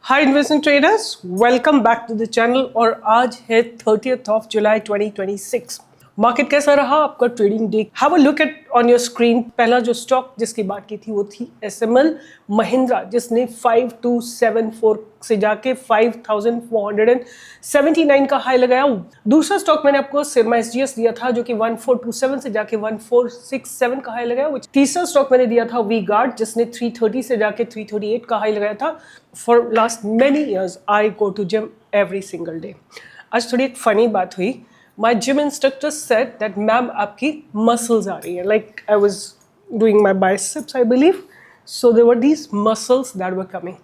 Hi investment traders, welcome back to the channel. और आज है 30th ऑफ जुलाई 2026। मार्केट कैसा रहा आपका trading day? Have a look at on your screen. पहला जो स्टॉक जिसकी बात की थी वो थी एसएमएल महिंद्रा, जिसने 5274 से जाके 5479 का हाई लगाया। दूसरा स्टॉक मैंने आपको सिरमा एसजीएस दिया था जो कि 1427 से जाके 1467 का हाई लगाया। तीसरा स्टॉक मैंने दिया था वी गार्ड, जिसने 330 से जाके 338 का हाई लगाया था। For last many years I go to gym every single day. आज थोड़ी एक फनी बात हुई। My gym instructor said that ma'am आपकी muscles आ रही है. Like I was doing my biceps, I believe. So there were these muscles that were coming.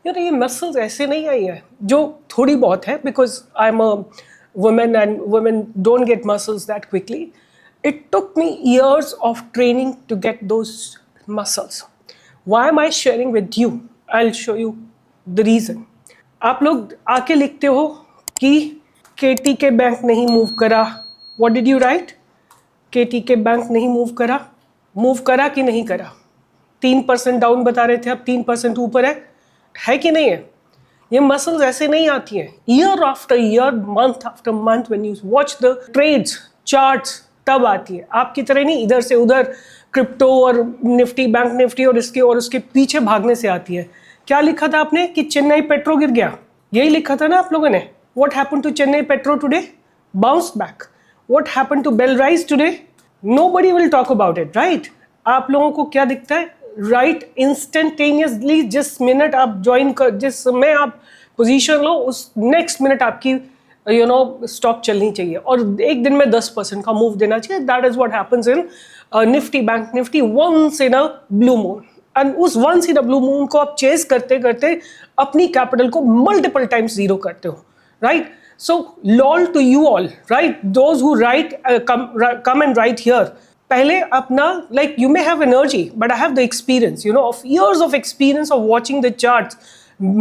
यार ये muscles ऐसे नहीं आई है जो थोड़ी बहुत है, because I'm a woman and women don't get muscles that quickly. It took me years of training to get those muscles. Why am I sharing with you? I'll show you the reason. आप लोग आके लिखते हो कि केटी के bank नहीं move करा। What did you write? केटी के बैंक नहीं मूव करा कि नहीं करा? 3% डाउन बता रहे थे, अब 3% ऊपर है कि नहीं है? ये मसल्स ऐसे नहीं आती हैं year after year, month after month. When you watch the trades charts तब आती है, आपकी तरह नहीं इधर से उधर क्रिप्टो और निफ्टी, बैंक निफ्टी और उसके पीछे भागने से आती है। क्या लिखा था आपने कि चेन्नई पेट्रो गिर गया? यही लिखा था ना आप लोगों ने। What happened to Chennai Petro today? Bounced back. What happened to Bellrise today? Nobody will talk about it, right? आप लोगों को क्या दिखता है? Right, instantaneously जिस मिनट आप ज्वाइन कर, जिस समय आप पोजीशन लो, उस नेक्स्ट मिनट आपकी स्टॉक चलनी चाहिए और एक दिन में 10% का मूव देना चाहिए। That is what happens in Nifty, bank Nifty once in a blue moon. And उस once in a blue moon को आप चेस करते करते अपनी कैपिटल को मल्टीपल टाइम्स जीरो करते हो, right? So lol to you all, right? Those who write come and write here. पहले अपना, like you may have energy but I have the experience, of years of experience of watching the charts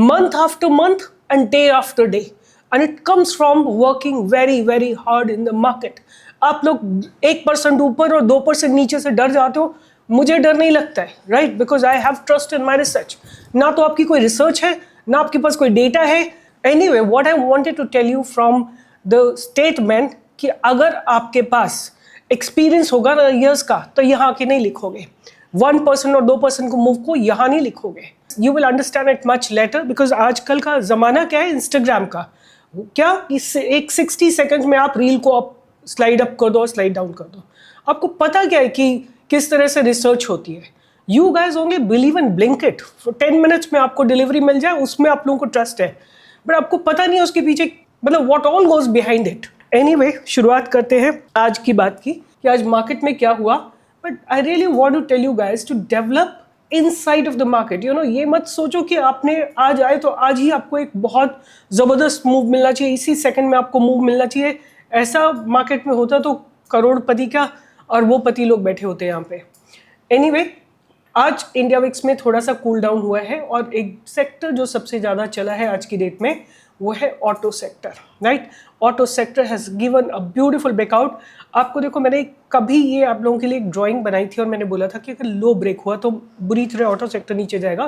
month after month and day after day, and it comes from working very very hard in the market. आप लोग 1% ऊपर और 2% नीचे से डर जाते हो। मुझे डर नहीं लगता है, right? Because I have trust in my research. ना तो आपकी कोई रिसर्च है, ना आपके पास कोई डेटा है। Anyway, what I wanted to tell you from the statement कि अगर आपके पास एक्सपीरियंस होगा ना ईयर्स का, तो यहाँ के नहीं लिखोगे। 1% और 2% को मूव को यहाँ नहीं लिखोगे। You will understand it much later, because आजकल का जमाना क्या है इंस्टाग्राम का, क्या इससे एक 60 सेकंड में आप रील को आप स्लाइड अप कर दो, स्लाइड डाउन कर दो। आपको पता क्या है कि किस तरह से रिसर्च होती है। You guys only believe in Blinkit, 10 minutes में आपको डिलीवरी मिल जाए, उसमें आप लोगों को ट्रस्ट है, बट आपको पता नहीं है उसके पीछे मतलब what all goes behind it. Anyway, शुरुआत करते हैं आज की बात की कि आज मार्केट में क्या हुआ। But I really want to tell you guys to develop inside of the market. ये मत सोचो कि आपने आज आए तो आज ही आपको एक बहुत जबरदस्त मूव मिलना चाहिए, इसी सेकंड में आपको मूव मिलना चाहिए। ऐसा मार्केट में होता तो करोड़पति का और वो पति लोग बैठे होते हैं यहाँ पे। एनीवे, आज इंडिया विक्स में थोड़ा सा कूल डाउन हुआ है और एक सेक्टर जो सबसे ज़्यादा चला है आज की डेट में वो है auto sector, right? Auto sector has given a beautiful breakout. आपको देखो, मैंने कभी ये आप लोगों के लिए एक ड्राइंग बनाई थी और मैंने बोला था कि अगर लो ब्रेक हुआ तो बुरी तरह ऑटो सेक्टर नीचे जाएगा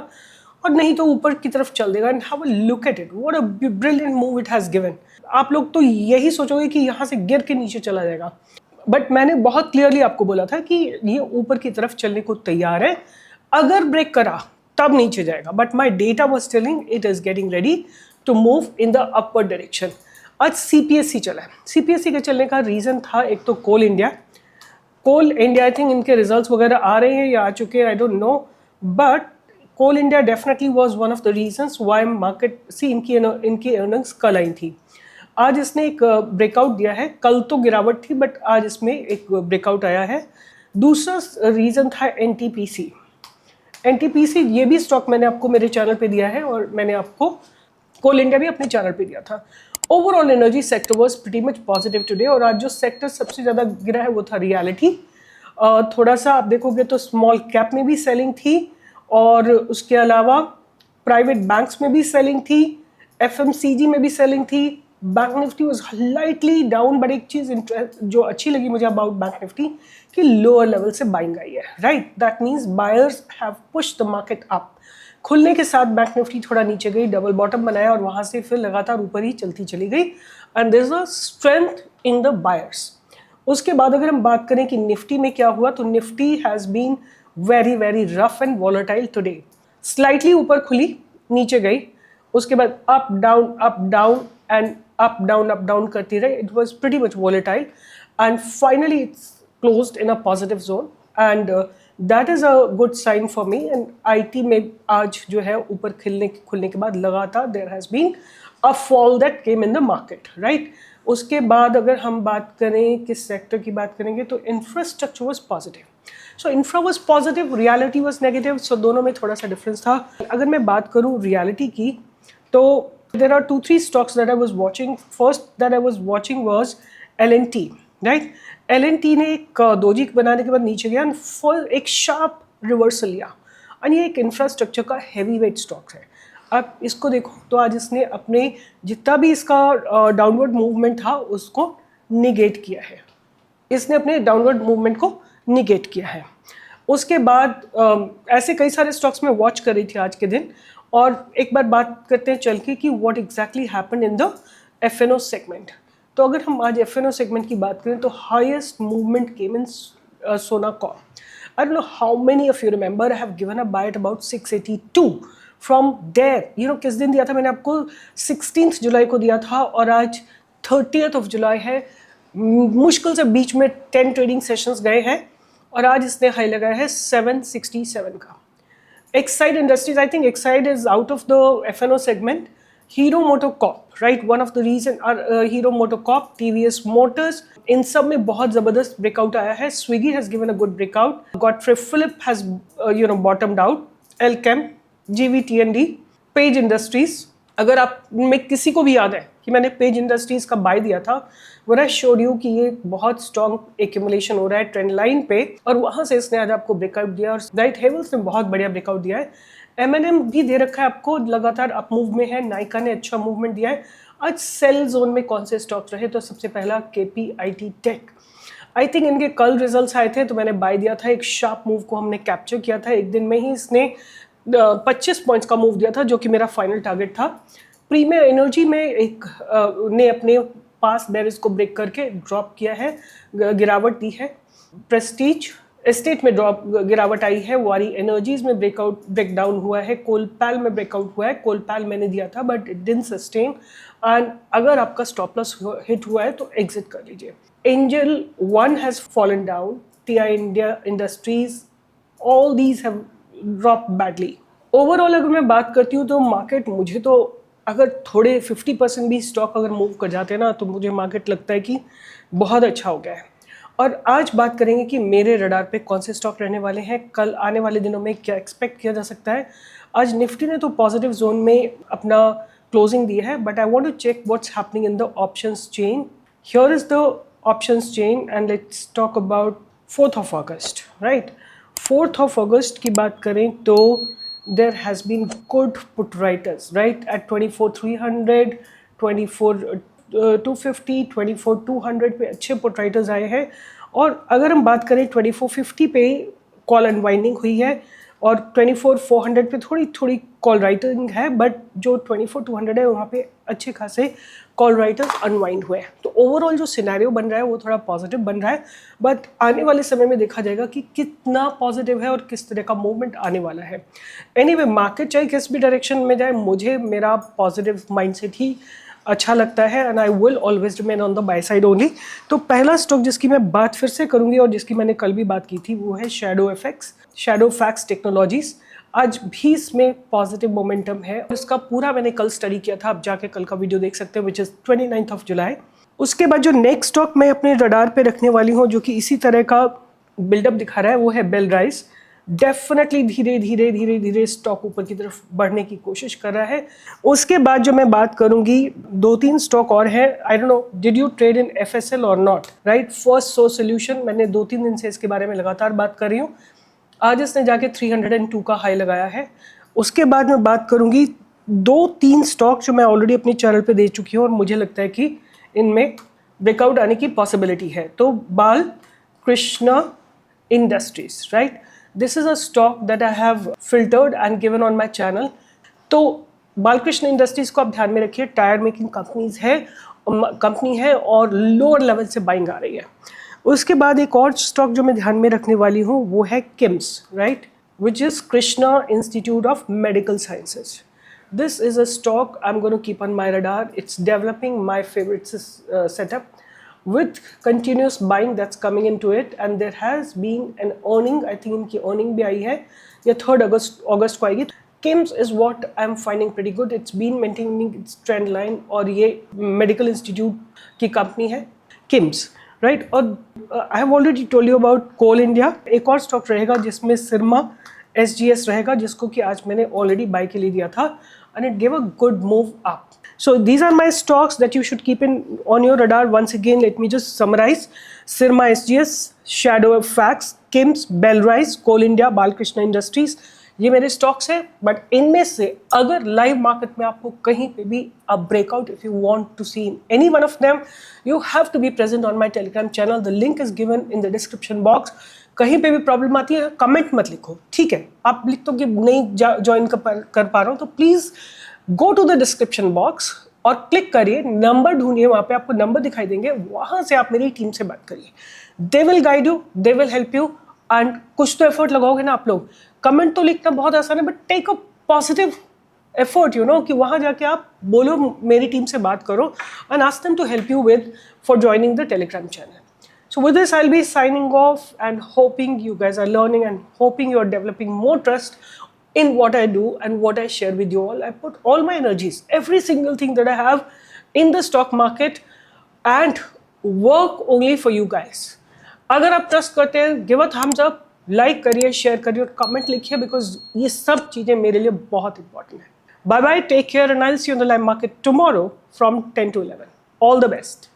और नहीं तो ऊपर की तरफ चल देगा। And have a look at it, what a brilliant move it has given. आप लोग तो यही सोचोगे कि यहाँ से गिर के नीचे चला जाएगा, बट मैंने बहुत क्लियरली आपको बोला था कि ये ऊपर की तरफ चलने को तैयार है। अगर ब्रेक करा तब नीचे जाएगा, but my data was telling it is getting ready to move in the upward direction. आज सीपीएससी चला है। सीपीएससी के चलने का रीजन था एक तो कोल इंडिया आई थिंक इनके रिजल्ट्स वगैरह आ रहे हैं या आ चुके हैं, I don't know, but coal India definitely was one of the reasons why market see इनकी अर्निंग्स कल आई थी। आज इसने एक ब्रेकआउट दिया है। कल तो गिरावट थी बट आज इसमें एक ब्रेकआउट आया है। दूसरा रीजन था एनटीपीसी। ये भी स्टॉक मैंने आपको मेरे चैनल पे दिया है और मैंने आपको कोल इंडिया भी अपने चैनल पे दिया था। Overall energy sector was pretty much positive today और आज जो सेक्टर सबसे ज़्यादा गिरा है वो था रियलिटी। थोड़ा सा आप देखोगे तो स्मॉल कैप में भी सेलिंग थी और उसके अलावा प्राइवेट बैंक्स में भी सेलिंग थी, एफएमसीजी में भी सेलिंग थी। Bank Nifty was lightly down, but एक चीज़ जो अच्छी लगी मुझे अबाउट बैंक निफ्टी कि लोअर लेवल से बाइंग आई है, right? That means buyers have pushed the market up. खुलने के साथ बैंक निफ्टी थोड़ा नीचे गई, डबल बॉटम बनाया और वहाँ से फिर लगातार ऊपर ही चलती चली गई and there is a strength in the buyers. उसके बाद अगर हम बात करें कि निफ्टी में क्या हुआ, तो Nifty has been very very rough and volatile today. Slightly ऊपर खुली, नीचे गई, उसके बाद up down and up down करती रही। It was pretty much volatile and finally it's closed in a positive zone and that is a good sign for me. And IT में आज जो है ऊपर खुलने के बाद लगातार there has been a fall that came in the market, right. उसके बाद अगर हम बात करें किस सेक्टर की बात करेंगे, तो infrastructure was positive. So infra was positive, reality was negative, so दोनों में थोड़ा सा डिफरेंस था। अगर मैं बात करूँ रियलिटी की, तो there are 2-3 stocks that I was watching. First that I was watching was L&T, right? L&T ने एक दोजी बनाने के बाद नीचे गया और फुल एक शार्प रिवर्सल लिया और ये एक इंफ्रास्ट्रक्चर का हैवी वेट स्टॉक है। अब इसको देखो तो आज इसने अपने जितना भी इसका डाउनवर्ड मूवमेंट था उसको निगेट किया है, इसने अपने डाउनवर्ड मूवमेंट को निगेट किया है। उसके बाद ऐसे कई सारे स्टॉक्स में वॉच कर रही थी आज के दिन, और एक बार बात करते हैं चल के कि what exactly happened in the FNO segment. तो अगर हम आज एफएनओ सेगमेंट की बात करें तो highest movement came in Sona com. I don't know how many of you remember, I have given a buy at about 682 from there. You know किस दिन दिया था मैंने आपको? 16 जुलाई को दिया था और आज 30 जुलाई है। मुश्किल से बीच में 10 ट्रेडिंग सेशंस गए हैं और आज इसने हाई लगाया है 767 का। Exide Industries, I think Exide is out of the F&O segment. Hero MotoCorp, right? One of the reason are Hero MotoCorp, TVS Motors. इन सब में बहुत ज़बरदस्त ब्रेकआउट आया है। Swiggy has given a good breakout. Godfrey Philip has bottomed out. Elkem, GVTND, Page Industries. अगर आप में किसी को भी याद है कि मैंने पेज इंडस्ट्रीज का बाय दिया था, वो आई शोड यू कि ये बहुत स्ट्रॉन्ग एक्यूमुलेशन हो रहा है ट्रेंड लाइन पे, और वहाँ से इसने आज आपको ब्रेकआउट दिया और राइट हेवल्स ने बहुत बढ़िया ब्रेकआउट दिया है। M&M भी दे रखा है आपको, लगातार अप मूव में है। नाइका ने अच्छा मूवमेंट दिया है। आज सेल जोन में कौन से स्टॉक्स रहे, तो सबसे पहला KPIT टेक। आई थिंक इनके कल रिजल्ट्स आए थे तो मैंने बाय दिया था। एक शार्प मूव को हमने कैप्चर किया था, एक दिन में ही इसने 25 पॉइंट्स का मूव दिया था जो कि मेरा फाइनल टारगेट था। प्रीमियर एनर्जी में एक ने अपने पास बेरिस को ब्रेक करके ड्रॉप किया है, गिरावट दी है। प्रेस्टीज एस्टेट में गिरावट आई है। वारी एनर्जीज में ब्रेकडाउन हुआ है। कोलपैल में ब्रेकआउट हुआ है। कोलपैल मैंने दिया था but it didn't sustain, and अगर आपका स्टॉप लॉस हिट हुआ है तो एग्जिट कर लीजिए। Angel one has fallen down. TI India industries, all these have drop badly. Overall अगर मैं बात करती हूँ तो मार्केट, मुझे तो अगर थोड़े 50% भी स्टॉक अगर मूव कर जाते हैं ना तो मुझे मार्केट लगता है कि बहुत अच्छा हो गया है। और आज बात करेंगे कि मेरे रडार पे कौन से स्टॉक रहने वाले हैं, कल आने वाले दिनों में क्या एक्सपेक्ट किया जा सकता है। आज निफ्टी ने तो पॉजिटिव जोन में अपना क्लोजिंग दी है, but I want to check what's happening in the options chain. Here is the options chain and let's talk about 4th August, right. 4th अगस्त की बात करें तो there has been good put writers, right, at 24,300, 24,250, 24,200 पे अच्छे put writers आए हैं। और अगर हम बात करें 2450 पे कॉल अनवाइंडिंग हुई है और 24,400 पे थोड़ी थोड़ी कॉल राइटिंग है, बट जो 24,200 है वहाँ पे अच्छे खासे कॉल राइटर्स अनवाइंड हुए हैं। तो ओवरऑल जो सिनेरियो बन रहा है वो थोड़ा पॉजिटिव बन रहा है, बट आने वाले समय में देखा जाएगा कि कितना पॉजिटिव है और किस तरह का मूवमेंट आने वाला है। एनीवे, मार्केट चाहे किस भी डायरेक्शन में जाए, मुझे मेरा पॉजिटिव माइंडसेट ही अच्छा लगता है and I will always remain on the by side only. तो पहला स्टॉक जिसकी मैं बात फिर से करूंगी और जिसकी मैंने कल भी बात की थी वो है शैडोफैक्स टेक्नोलॉजीज। आज भी इसमें पॉजिटिव मोमेंटम है। इसका पूरा मैंने कल स्टडी किया था, आप जाके कल का वीडियो देख सकते हैं, विच इज़ 29 जुलाई। उसके बाद जो नेक्स्ट स्टॉक मैं अपने रडार पे रखने वाली हूँ जो कि इसी तरह का बिल्डअप दिखा रहा है वो है बेलराइज। डेफिनेटली धीरे धीरे स्टॉक ऊपर की तरफ बढ़ने की कोशिश कर रहा है। उसके बाद जो मैं बात करूंगी 2-3 स्टॉक और है। आई don't no did you trade in FSL और not, right. First source solution, मैंने 2-3 दिन से इसके बारे में लगातार बात कर रही हूँ। आज इसने जाके 302 का हाई लगाया है। उसके बाद मैं बात करूंगी 2-3 स्टॉक जो मैं ऑलरेडी अपने चैनल पे दे चुकी हूँ और मुझे लगता है कि इनमें ब्रेकआउट आने की पॉसिबिलिटी है। तो बाल Krishna industries, right. This is a stock that I have filtered and given on my channel. तो बालकृष्ण इंडस्ट्रीज को आप ध्यान में रखिए, टायर मेकिंग कंपनी है और लोअर लेवल से बाइंग आ रही है। उसके बाद एक और स्टॉक जो मैं ध्यान में रखने वाली हूँ वो है KIMS, right, which is Krishna institute of medical sciences. This is a stock I'm going to keep on my radar. It's developing my favorite setup with continuous buying that's coming into it, and there has been an earning. I think इनकी earning भी आई है, या 3rd August को आएगी। KIMS is what I'm finding pretty good. It's been maintaining its trend line, और ये medical institute की company है KIMS, right? और I have already told you about Coal India. एक और स्टॉक रहेगा जिसमें सिरमा SGS रहेगा, जिसको कि आज मैंने ऑलरेडी बाय के लिए दिया था, and it gave a good move up. So these are my stocks that you should keep on your radar. Once again, let me just summarize: Syrma SGS, Shadow Fax, KIMS, Bellrise, Coal India, Balkrishna Industries. ये मेरे stocks हैं, but इनमें से अगर live market में आपको कहीं पे भी a breakout, if you want to see any one of them, you have to be present on my Telegram channel. The link is given in the description box. कहीं पे भी प्रॉब्लम आती है, कमेंट मत लिखो, ठीक है? आप लिख दो कि नहीं ज्वाइन कर पा रहा हूँ, तो please go to the description box और क्लिक करिए, नंबर ढूंढिए, वहाँ पे आपको नंबर दिखाई देंगे, वहाँ से आप मेरी टीम से बात करिए। They will guide you, they will help you, and कुछ तो एफर्ट लगाओगे ना आप लोग। कमेंट तो लिखना बहुत आसान है, but take a positive effort, you know, कि वहाँ जाके आप बोलो मेरी टीम से बात करो, and ask them to help you with for joining the Telegram channel. So with this, I'll be signing off and hoping you guys are learning and hoping you're developing more trust in what I do and what I share with you all. I put all my energies, every single thing that I have in the stock market, and work only for you guys. अगर आप trust करते हैं, give a thumbs up, like करिए, share करिए और comment लिखिए, because ये सब चीज़ें मेरे लिए बहुत इंपॉर्टेंट है। Bye bye, take care, and I will see you on the live market tomorrow from 10 to 11. All the best.